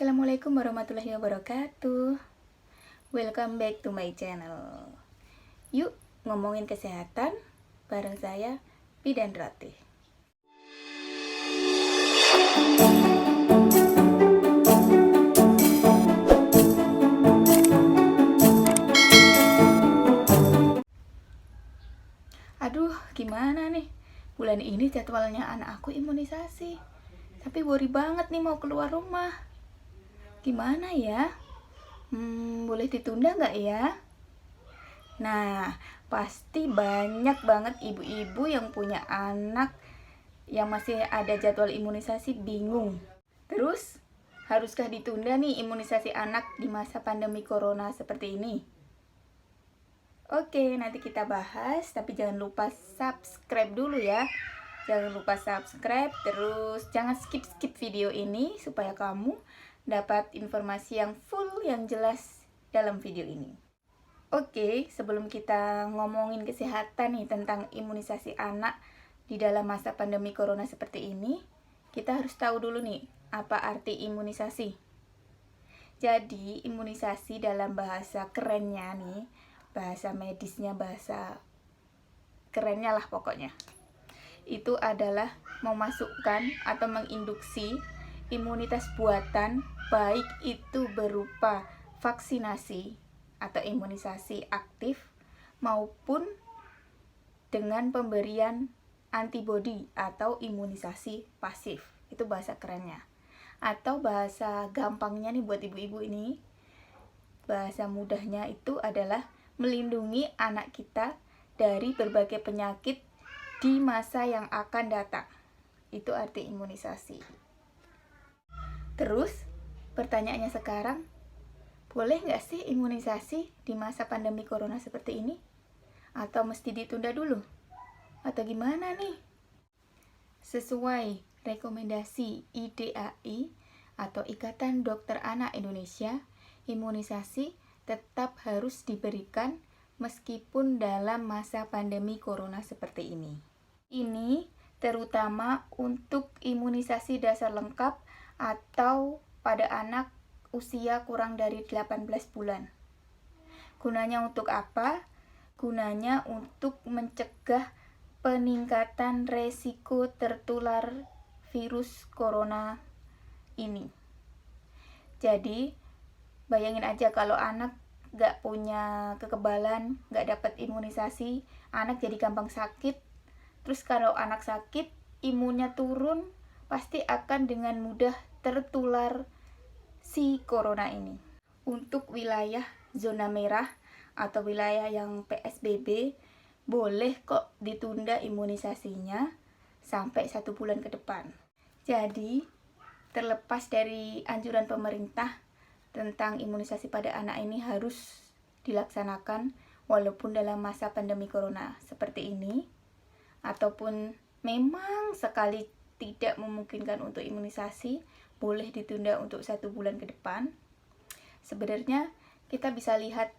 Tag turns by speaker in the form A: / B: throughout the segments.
A: Assalamualaikum warahmatullahi wabarakatuh. Welcome back to my channel. Yuk ngomongin kesehatan bareng saya, Bidan Ratih. Aduh, gimana nih? Bulan ini jadwalnya anak aku imunisasi. Tapi worry banget nih mau keluar rumah. Gimana ya? Boleh ditunda nggak ya? Nah, pasti banyak banget ibu-ibu yang punya anak yang masih ada jadwal imunisasi bingung. Terus, haruskah ditunda nih imunisasi anak di masa pandemi corona seperti ini? Oke, nanti kita bahas, tapi jangan lupa subscribe dulu ya. Jangan lupa subscribe, terus jangan skip video ini supaya kamu dapat informasi yang full, yang jelas dalam video ini. Oke, sebelum kita ngomongin kesehatan nih tentang imunisasi anak di dalam masa pandemi corona seperti ini, kita harus tahu dulu nih, apa arti imunisasi. Jadi, imunisasi dalam bahasa kerennya nih, bahasa medisnya, bahasa kerennya lah pokoknya. Itu adalah memasukkan atau menginduksi imunitas buatan, baik itu berupa vaksinasi atau imunisasi aktif maupun dengan pemberian antibodi atau imunisasi pasif. Itu bahasa kerennya. Atau bahasa gampangnya nih buat ibu-ibu ini, bahasa mudahnya itu adalah melindungi anak kita dari berbagai penyakit di masa yang akan datang. Itu arti imunisasi. Terus, pertanyaannya sekarang, boleh nggak sih imunisasi di masa pandemi corona seperti ini? Atau mesti ditunda dulu? Atau gimana nih? Sesuai rekomendasi IDAI atau Ikatan Dokter Anak Indonesia, imunisasi tetap harus diberikan meskipun dalam masa pandemi corona seperti ini. Ini terutama untuk imunisasi dasar lengkap atau pada anak usia kurang dari 18 bulan. Gunanya untuk apa? Gunanya untuk mencegah peningkatan resiko tertular virus corona ini. Jadi, bayangin aja kalau anak gak punya kekebalan, gak dapat imunisasi, anak jadi gampang sakit. Terus kalau anak sakit, imunnya turun, pasti akan dengan mudah tertular si corona ini. Untuk wilayah zona merah atau wilayah yang PSBB, boleh kok ditunda imunisasinya sampai 1 bulan ke depan. Jadi, terlepas dari anjuran pemerintah tentang imunisasi pada anak ini harus dilaksanakan walaupun dalam masa pandemi corona seperti ini, ataupun memang sekali tidak memungkinkan untuk imunisasi, boleh ditunda untuk 1 bulan ke depan. Sebenarnya kita bisa lihat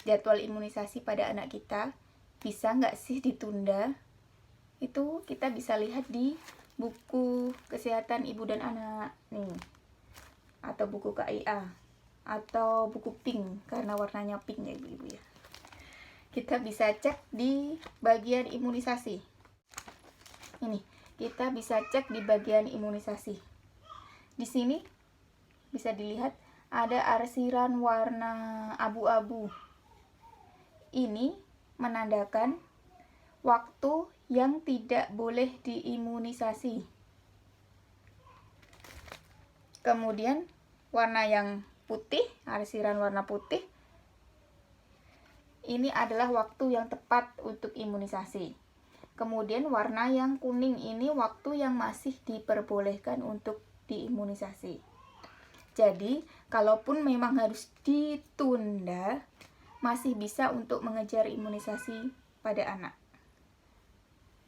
A: jadwal imunisasi pada anak kita, bisa nggak sih ditunda? Itu kita bisa lihat di buku kesehatan ibu dan anak nih, atau buku KIA, atau buku pink karena warnanya pink ya ibu-ibu ya. Kita bisa cek di bagian imunisasi. Ini, kita bisa cek di bagian imunisasi. Di sini bisa dilihat ada arsiran warna abu-abu. Ini menandakan waktu yang tidak boleh diimunisasi. Kemudian warna yang putih, arsiran warna putih, ini adalah waktu yang tepat untuk imunisasi. Kemudian warna yang kuning ini waktu yang masih diperbolehkan untuk diimunisasi. Jadi, kalaupun memang harus ditunda, masih bisa untuk mengejar imunisasi pada anak.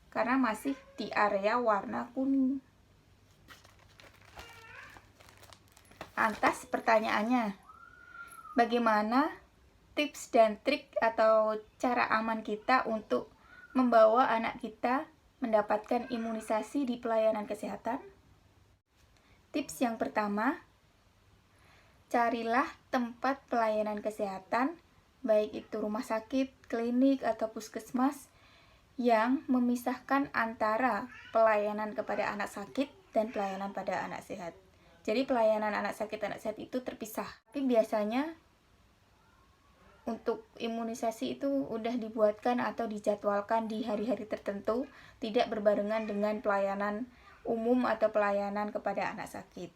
A: Karena masih di area warna kuning. Lantas pertanyaannya, bagaimana tips dan trik atau cara aman kita untuk membawa anak kita mendapatkan imunisasi di pelayanan kesehatan? Tips yang pertama, carilah tempat pelayanan kesehatan, baik itu rumah sakit, klinik, atau puskesmas, yang memisahkan antara pelayanan kepada anak sakit dan pelayanan pada anak sehat. Jadi pelayanan anak sakit itu terpisah. Tapi biasanya untuk imunisasi itu udah dibuatkan atau dijadwalkan di hari-hari tertentu, tidak berbarengan dengan pelayanan umum atau pelayanan kepada anak sakit.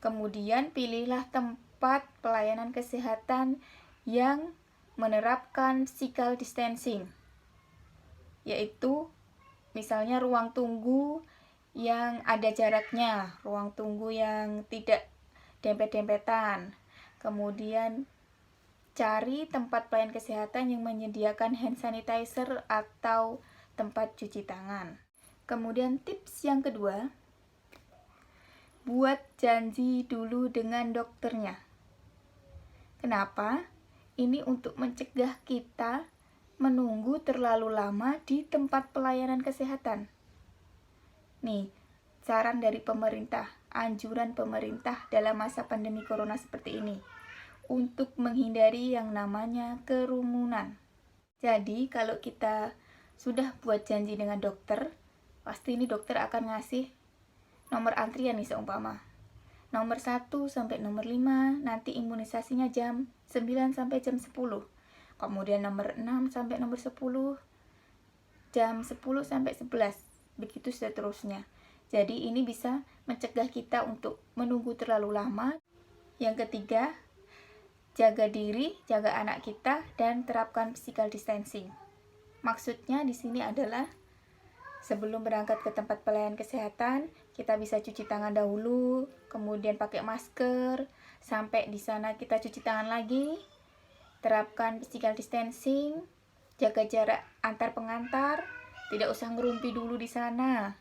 A: Kemudian pilihlah tempat pelayanan kesehatan yang menerapkan physical distancing, yaitu misalnya ruang tunggu yang ada jaraknya, ruang tunggu yang tidak dempet-dempetan. Kemudian cari tempat pelayanan kesehatan yang menyediakan hand sanitizer atau tempat cuci tangan. Kemudian tips yang kedua, buat janji dulu dengan dokternya. Kenapa? Ini untuk mencegah kita menunggu terlalu lama di tempat pelayanan kesehatan. Nih, saran dari pemerintah, anjuran pemerintah dalam masa pandemi corona seperti ini, untuk menghindari yang namanya kerumunan. Jadi, kalau kita sudah buat janji dengan dokter, pasti ini dokter akan ngasih nomor antrian nih seumpama. Nomor 1 sampai nomor 5, nanti imunisasinya jam 9 sampai jam 10. Kemudian nomor 6 sampai nomor 10, jam 10 sampai 11. Begitu seterusnya. Jadi ini bisa mencegah kita untuk menunggu terlalu lama. Yang ketiga, jaga diri, jaga anak kita, dan terapkan physical distancing. Maksudnya di sini adalah sebelum berangkat ke tempat pelayanan kesehatan, kita bisa cuci tangan dahulu, kemudian pakai masker, sampai di sana kita cuci tangan lagi, terapkan physical distancing, jaga jarak antar pengantar, tidak usah ngerumpi dulu di sana.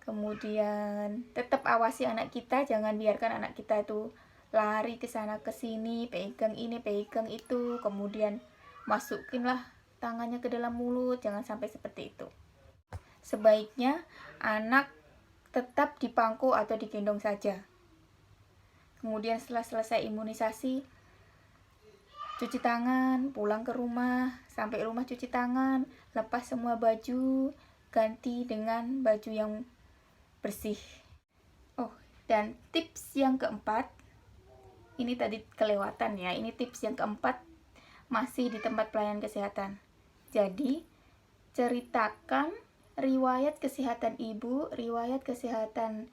A: Kemudian tetap awasi anak kita, jangan biarkan anak kita itu lari ke sana ke sini, pegang ini, pegang itu, kemudian masukinlah tangannya ke dalam mulut, jangan sampai seperti itu. Sebaiknya anak tetap dipangku atau digendong saja. Kemudian setelah selesai imunisasi, cuci tangan, pulang ke rumah, sampai rumah cuci tangan, lepas semua baju, ganti dengan baju yang bersih. Oh, dan tips yang keempat, ini tadi kelewatan ya, ini tips yang keempat masih di tempat pelayanan kesehatan. Jadi, ceritakan riwayat kesehatan ibu, riwayat kesehatan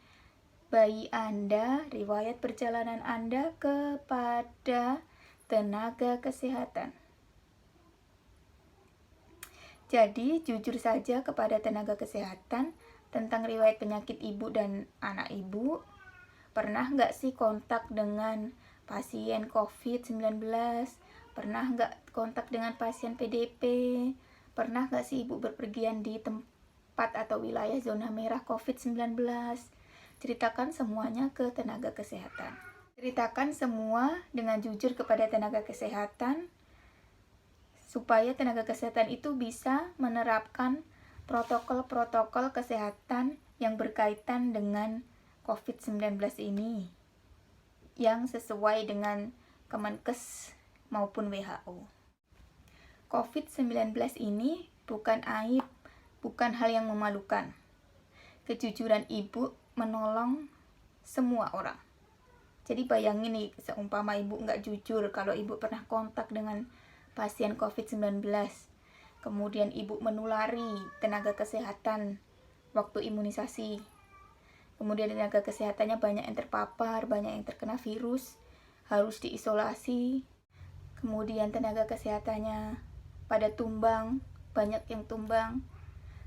A: bayi Anda, riwayat perjalanan Anda kepada tenaga kesehatan. Jadi, jujur saja kepada tenaga kesehatan tentang riwayat penyakit ibu dan anak ibu. Pernah nggak sih kontak dengan pasien COVID-19? Pernah nggak kontak dengan pasien PDP? Pernah nggak sih ibu berpergian di tempat atau wilayah zona merah COVID-19? Ceritakan semuanya ke tenaga kesehatan. Ceritakan semua dengan jujur kepada tenaga kesehatan, supaya tenaga kesehatan itu bisa menerapkan protokol-protokol kesehatan yang berkaitan dengan COVID-19 ini, yang sesuai dengan Kemenkes maupun WHO. COVID-19 ini bukan aib, bukan hal yang memalukan. Kejujuran ibu menolong semua orang. Jadi bayangin nih, seumpama ibu nggak jujur kalau ibu pernah kontak dengan pasien COVID-19, kemudian ibu menulari tenaga kesehatan waktu imunisasi, kemudian tenaga kesehatannya banyak yang terpapar, banyak yang terkena virus, harus diisolasi, kemudian tenaga kesehatannya pada tumbang, banyak yang tumbang.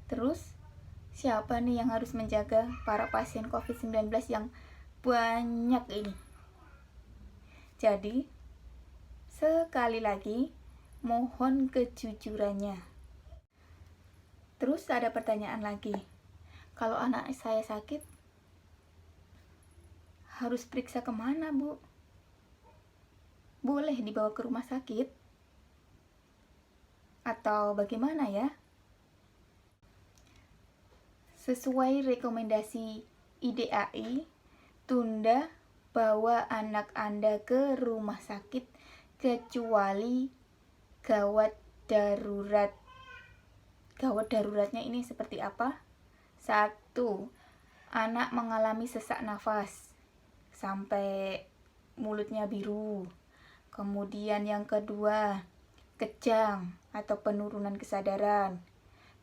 A: Terus siapa nih yang harus menjaga para pasien COVID-19 yang banyak ini? Jadi sekali lagi mohon kejujurannya. Terus ada pertanyaan lagi, kalau anak saya sakit harus periksa kemana, Bu? Boleh dibawa ke rumah sakit? Atau bagaimana ya? Sesuai rekomendasi IDAI, tunda bawa anak Anda ke rumah sakit kecuali gawat darurat. Gawat daruratnya ini seperti apa? 1. Anak mengalami sesak nafas sampai mulutnya biru. Kemudian yang kedua, kejang atau penurunan kesadaran.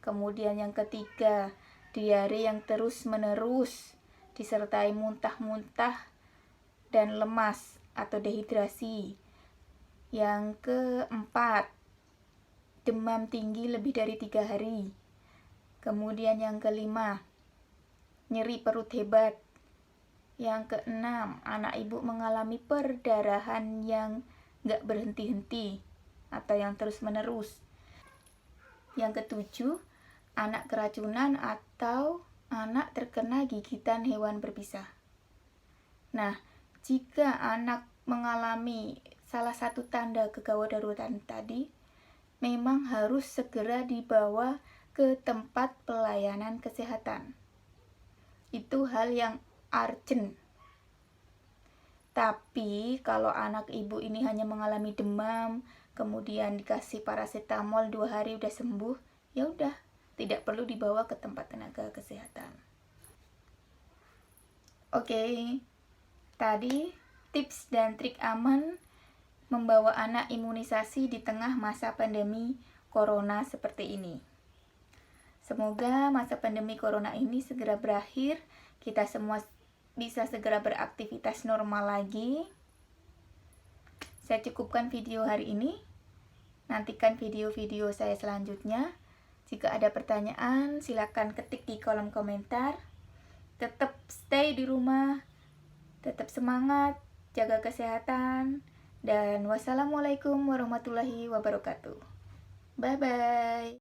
A: Kemudian yang ketiga, diare yang terus-menerus disertai muntah-muntah dan lemas atau dehidrasi. Yang keempat, demam tinggi lebih dari 3 hari. Kemudian yang kelima, nyeri perut hebat. Yang keenam, anak ibu mengalami perdarahan yang gak berhenti-henti atau yang terus-menerus. Yang ketujuh, anak keracunan atau anak terkena gigitan hewan berbisa. Nah, jika anak mengalami salah satu tanda kegawat daruratan tadi, memang harus segera dibawa ke tempat pelayanan kesehatan. Itu hal yang urgent. Tapi kalau anak ibu ini hanya mengalami demam, kemudian dikasih paracetamol 2 hari udah sembuh, ya udah, tidak perlu dibawa ke tempat tenaga kesehatan. Oke, tadi tips dan trik aman membawa anak imunisasi di tengah masa pandemi corona seperti ini. Semoga masa pandemi corona ini segera berakhir, kita semua bisa segera beraktivitas normal lagi. Saya cukupkan video hari ini. Nantikan video-video saya selanjutnya. Jika ada pertanyaan, silakan ketik di kolom komentar. Tetap stay di rumah, tetap semangat, jaga kesehatan, dan wassalamualaikum warahmatullahi wabarakatuh. Bye-bye.